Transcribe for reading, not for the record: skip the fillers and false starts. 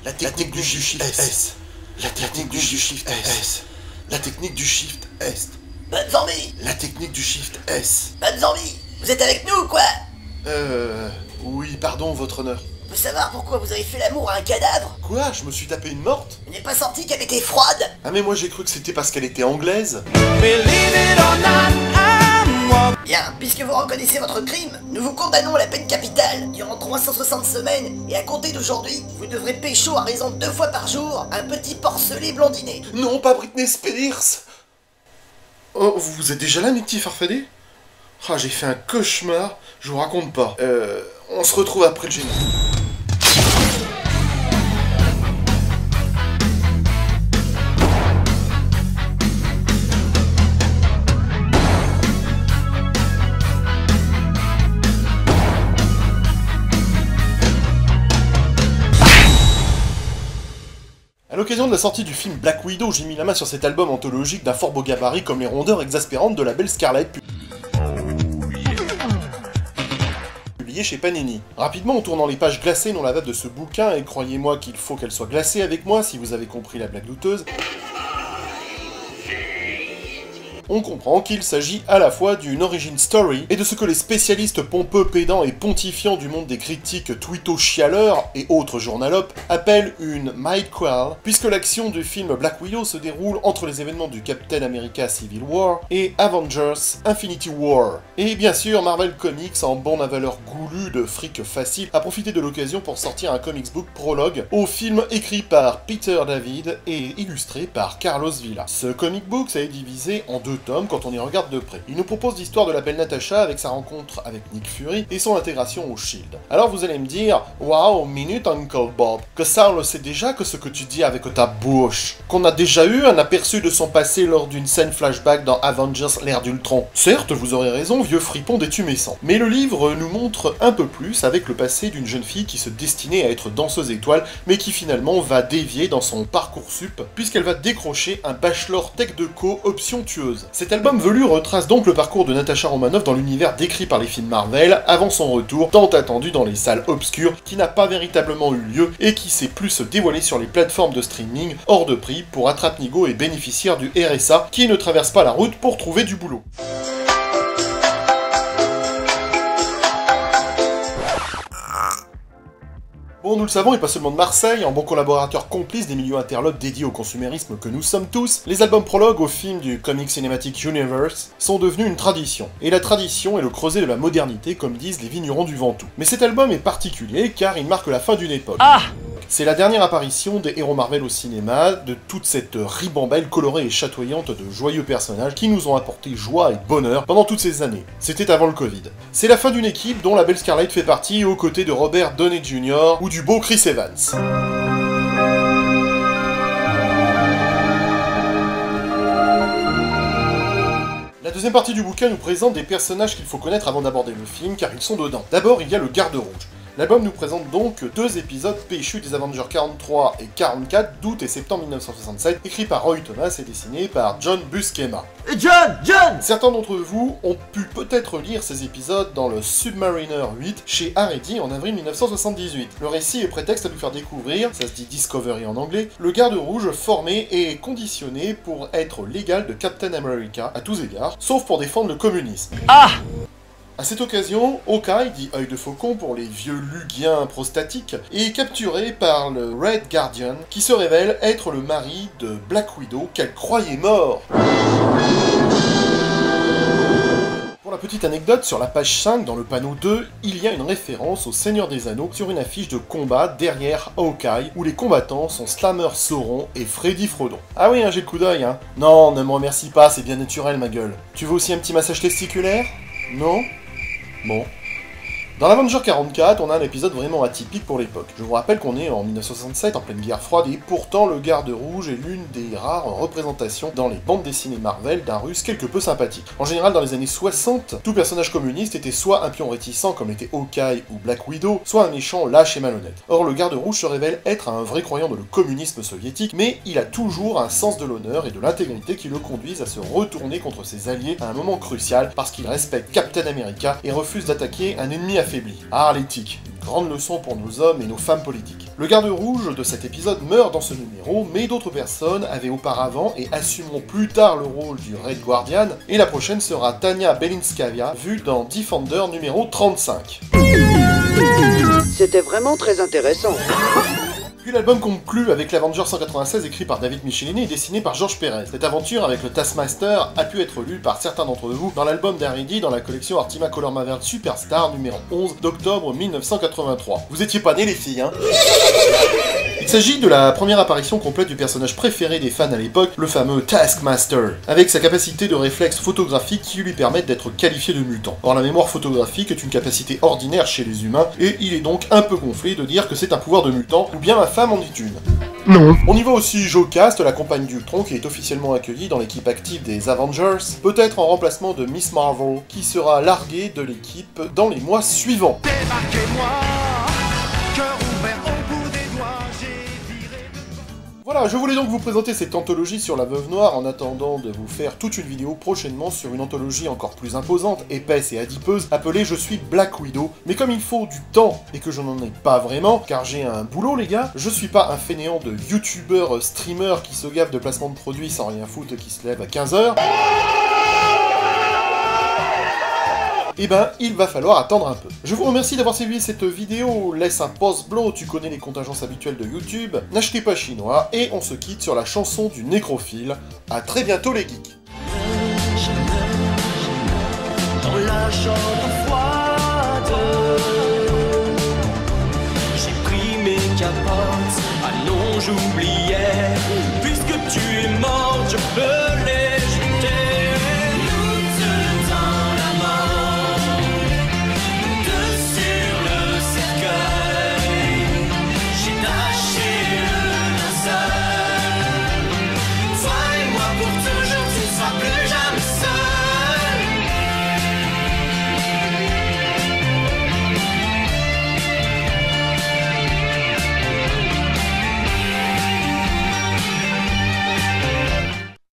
La technique du Shift S. La technique du Shift S. La technique du Shift S. Bonne zombie. La technique du Shift S. Bonne zombie. Vous êtes avec nous ou quoi? Oui, pardon, votre honneur. On peut savoir pourquoi vous avez fait l'amour à un cadavre? Quoi? Je me suis tapé une morte? Il n'est pas sorti qu'elle était froide? Ah mais moi j'ai cru que c'était parce qu'elle était anglaise. Bien, puisque vous reconnaissez votre crime, nous vous condamnons à la peine capitale durant 360 semaines, et à compter d'aujourd'hui, vous devrez pécho à raison de 2 fois par jour un petit porcelet blondiné. Non, pas Britney Spears. Oh, vous êtes déjà là, mes petits farfadets? Ah, j'ai fait un cauchemar, je vous raconte pas. On se retrouve après le générique. A l'occasion de la sortie du film Black Widow, j'ai mis la main sur cet album anthologique d'un fort beau gabarit comme les rondeurs exaspérantes de la belle Scarlett, publié chez Panini. Rapidement, en tournant les pages glacées non lavables de ce bouquin, et croyez-moi qu'il faut qu'elle soit glacée avec moi si vous avez compris la blague douteuse, on comprend qu'il s'agit à la fois d'une origin story et de ce que les spécialistes pompeux, pédants et pontifiants du monde des critiques twitto-chialeurs et autres journalopes appellent une midquel, puisque l'action du film Black Widow se déroule entre les événements du Captain America Civil War et Avengers Infinity War. Et bien sûr, Marvel Comics, en bon avaleur goulu de fric facile, a profité de l'occasion pour sortir un comics book prologue au film écrit par Peter David et illustré par Carlos Villa. Ce comic book ça est divisé en 2 tomes quand on y regarde de près. Il nous propose l'histoire de la belle Natasha avec sa rencontre avec Nick Fury et son intégration au SHIELD. Alors vous allez me dire, waouh, minute Uncle Bob, que ça on le sait déjà que ce que tu dis avec ta bouche, qu'on a déjà eu un aperçu de son passé lors d'une scène flashback dans Avengers l'ère d'Ultron. Certes, vous aurez raison, vieux fripon des tumescents. Mais le livre nous montre un peu plus avec le passé d'une jeune fille qui se destinait à être danseuse étoile, mais qui finalement va dévier dans son Parcoursup, puisqu'elle va décrocher un bachelor tech de co option tueuse. Cet album velu retrace donc le parcours de Natasha Romanoff dans l'univers décrit par les films Marvel, avant son retour, tant attendu dans les salles obscures, qui n'a pas véritablement eu lieu, et qui s'est plus se dévoiler sur les plateformes de streaming, hors de prix, pour attrape-nigo et bénéficiaires du RSA, qui ne traverse pas la route pour trouver du boulot. Bon, nous le savons, et pas seulement de Marseille, en bon collaborateur complice des milieux interlopes dédiés au consumérisme que nous sommes tous, les albums prologues aux films du Comic Cinematic Universe sont devenus une tradition. Et la tradition est le creuset de la modernité, comme disent les vignerons du Ventoux. Mais cet album est particulier car il marque la fin d'une époque. C'est la dernière apparition des héros Marvel au cinéma, de toute cette ribambelle colorée et chatoyante de joyeux personnages qui nous ont apporté joie et bonheur pendant toutes ces années. C'était avant le Covid. C'est la fin d'une équipe dont la belle Scarlett fait partie aux côtés de Robert Downey Jr. ou du beau Chris Evans. La deuxième partie du bouquin nous présente des personnages qu'il faut connaître avant d'aborder le film, car ils sont dedans. D'abord, il y a le Garde Rouge. L'album nous présente donc 2 épisodes péchus des Avengers 43 et 44 d'août et septembre 1967, écrits par Roy Thomas et dessinés par John Buscema. John! Certains d'entre vous ont pu peut-être lire ces épisodes dans le Submariner 8 chez Haredi en avril 1978. Le récit est prétexte à nous faire découvrir, ça se dit Discovery en anglais, le Garde Rouge formé et conditionné pour être l'égal de Captain America à tous égards, sauf pour défendre le communisme. À cette occasion, Hawkeye, dit Œil de Faucon pour les vieux lugiens prostatiques, est capturé par le Red Guardian, qui se révèle être le mari de Black Widow qu'elle croyait mort. Pour la petite anecdote, sur la page 5, dans le panneau 2, il y a une référence au Seigneur des Anneaux sur une affiche de combat derrière Hawkeye, où les combattants sont Slammer Sauron et Freddy Frodon. Ah oui, j'ai le coup d'œil, hein. Non, ne me remercie pas, c'est bien naturel, ma gueule. Tu veux aussi un petit massage testiculaire? Non? Bon. Dans l'Avenger 44, on a un épisode vraiment atypique pour l'époque. Je vous rappelle qu'on est en 1967, en pleine guerre froide, et pourtant le Garde Rouge est l'une des rares représentations dans les bandes dessinées Marvel d'un russe quelque peu sympathique. En général, dans les années 60, tout personnage communiste était soit un pion réticent comme était Hawkeye ou Black Widow, soit un méchant lâche et malhonnête. Or, le Garde Rouge se révèle être un vrai croyant de le communisme soviétique, mais il a toujours un sens de l'honneur et de l'intégrité qui le conduisent à se retourner contre ses alliés à un moment crucial parce qu'il respecte Captain America et refuse d'attaquer un ennemi affaibli. Ah, l'éthique. grande leçon pour nos hommes et nos femmes politiques. Le garde rouge de cet épisode meurt dans ce numéro, mais d'autres personnes avaient auparavant et assumeront plus tard le rôle du Red Guardian, et la prochaine sera Tanya Belinskaya, vue dans Defender numéro 35. C'était vraiment très intéressant. Puis l'album conclut avec l'Avenger 196 écrit par David Michelini et dessiné par Georges Pérez. Cette aventure avec le Taskmaster a pu être lue par certains d'entre vous dans l'album d'Harry dans la collection Artima Color Maverick Superstar numéro 11 d'octobre 1983. Vous étiez pas nés les filles, hein? Il s'agit de la première apparition complète du personnage préféré des fans à l'époque, le fameux Taskmaster, avec sa capacité de réflexe photographique qui lui permet d'être qualifié de mutant. Or la mémoire photographique est une capacité ordinaire chez les humains, et il est donc un peu gonflé de dire que c'est un pouvoir de mutant, ou bien ma femme en dit une. Non. On y voit aussi Jocasta, la compagne d'Ultron, qui est officiellement accueillie dans l'équipe active des Avengers, peut-être en remplacement de Miss Marvel, qui sera larguée de l'équipe dans les mois suivants. Débarquez-moi, cœur ouvert au bout des doigts, j'ai viré de... Voilà, je voulais donc vous présenter cette anthologie sur la Veuve Noire en attendant de vous faire toute une vidéo prochainement sur une anthologie encore plus imposante, épaisse et adipeuse, appelée Je suis Black Widow. Mais comme il faut du temps et que je n'en ai pas vraiment, car j'ai un boulot les gars, je suis pas un fainéant de youtubeur streamer qui se gaffe de placement de produits sans rien foutre qui se lève à 15h. Eh ben, il va falloir attendre un peu. Je vous remercie d'avoir suivi cette vidéo, laisse un post-blow, tu connais les contingences habituelles de YouTube, n'achetez pas chinois, et on se quitte sur la chanson du nécrophile. À très bientôt les geeks. Dans la chambre froide, j'ai pris mes capotes, ah non j'oubliais, puisque tu es mort,